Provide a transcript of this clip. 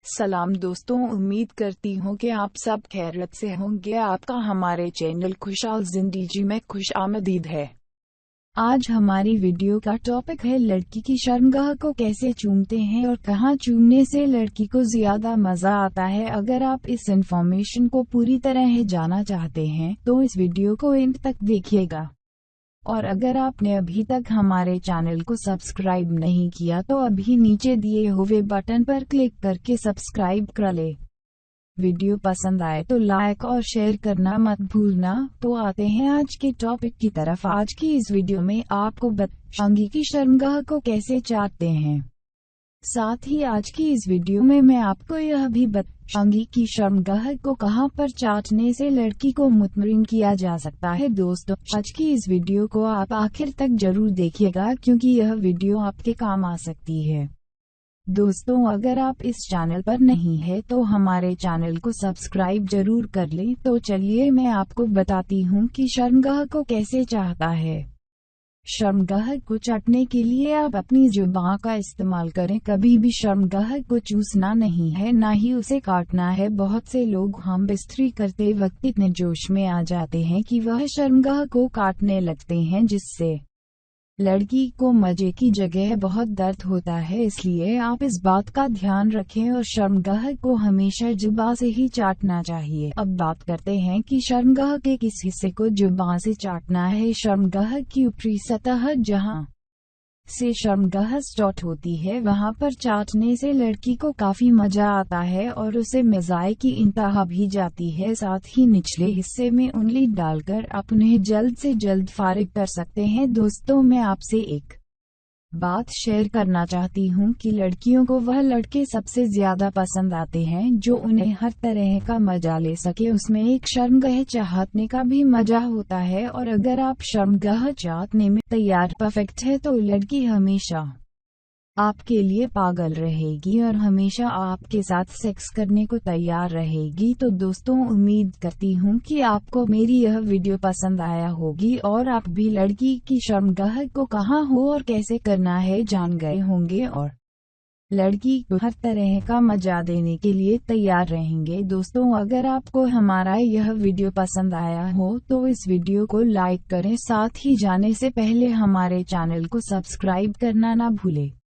सलाम दोस्तों, उम्मीद करती हूँ कि आप सब खैरियत से होंगे। आपका हमारे चैनल खुशहाल जिंदगी में खुश आमदीद है। आज हमारी वीडियो का टॉपिक है लड़की की शर्मगाह को कैसे चूमते हैं और कहाँ चूमने से लड़की को ज्यादा मजा आता है। अगर आप इस इंफॉर्मेशन को पूरी तरह जाना चाहते हैं तो इस वीडियो को एंड तक देखिएगा। और अगर आपने अभी तक हमारे चैनल को सब्सक्राइब नहीं किया तो अभी नीचे दिए हुए बटन पर क्लिक करके सब्सक्राइब कर ले। वीडियो पसंद आए तो लाइक और शेयर करना मत भूलना। तो आते हैं आज के टॉपिक की तरफ। आज की इस वीडियो में आपको बताऊंगी कि शर्मगाह को कैसे चाटते हैं। साथ ही आज की इस वीडियो में मैं आपको यह भी बताऊंगी कि शर्मगाह को कहां पर चाटने से लड़की को मुतमईन किया जा सकता है। दोस्तों, आज की इस वीडियो को आप आखिर तक जरूर देखिएगा क्योंकि यह वीडियो आपके काम आ सकती है। दोस्तों, अगर आप इस चैनल पर नहीं है तो हमारे चैनल को सब्सक्राइब जरूर कर लें। तो चलिए मैं आपको बताती हूँ कि शर्मगाह को कैसे चाहता है। शर्मगाह को चाटने के लिए आप अपनी जुबान का इस्तेमाल करें। कभी भी शर्मगाह को चूसना नहीं है, ना ही उसे काटना है। बहुत से लोग हम बिस्तरी करते वक्त इतने जोश में आ जाते हैं कि वह शर्मगाह को काटने लगते हैं, जिससे लड़की को मजे की जगह बहुत दर्द होता है। इसलिए आप इस बात का ध्यान रखें और शर्मगाह को हमेशा जुबान से ही चाटना चाहिए। अब बात करते हैं कि शर्मगाह के किस हिस्से को जुबान से चाटना है। शर्मगाह की ऊपरी सतह, जहां से शर्मगाह स्टार्ट होती है, वहां पर चाटने से लड़की को काफी मजा आता है और उसे मज़े की इंतहा भी जाती है। साथ ही निचले हिस्से में उंगली डालकर आप उन्हें जल्द से जल्द फारिग कर सकते हैं। दोस्तों, मैं आपसे एक बात शेयर करना चाहती हूँ कि लड़कियों को वह लड़के सबसे ज्यादा पसंद आते हैं जो उन्हें हर तरह का मजा ले सके। उसमें एक शर्मगाह चाटने का भी मजा होता है। और अगर आप शर्मगाह चाटने में तैयार परफेक्ट है तो लड़की हमेशा आपके लिए पागल रहेगी और हमेशा आपके साथ सेक्स करने को तैयार रहेगी। तो दोस्तों, उम्मीद करती हूँ कि आपको मेरी यह वीडियो पसंद आया होगी और आप भी लड़की की शर्मगाह को कहाँ हो और कैसे करना है जान गए होंगे और लड़की को हर तरह का मजा देने के लिए तैयार रहेंगे। दोस्तों, अगर आपको हमारा यह वीडियो पसंद आया हो तो इस वीडियो को लाइक करें। साथ ही जाने से पहले हमारे चैनल को सब्सक्राइब करना ना भूलें।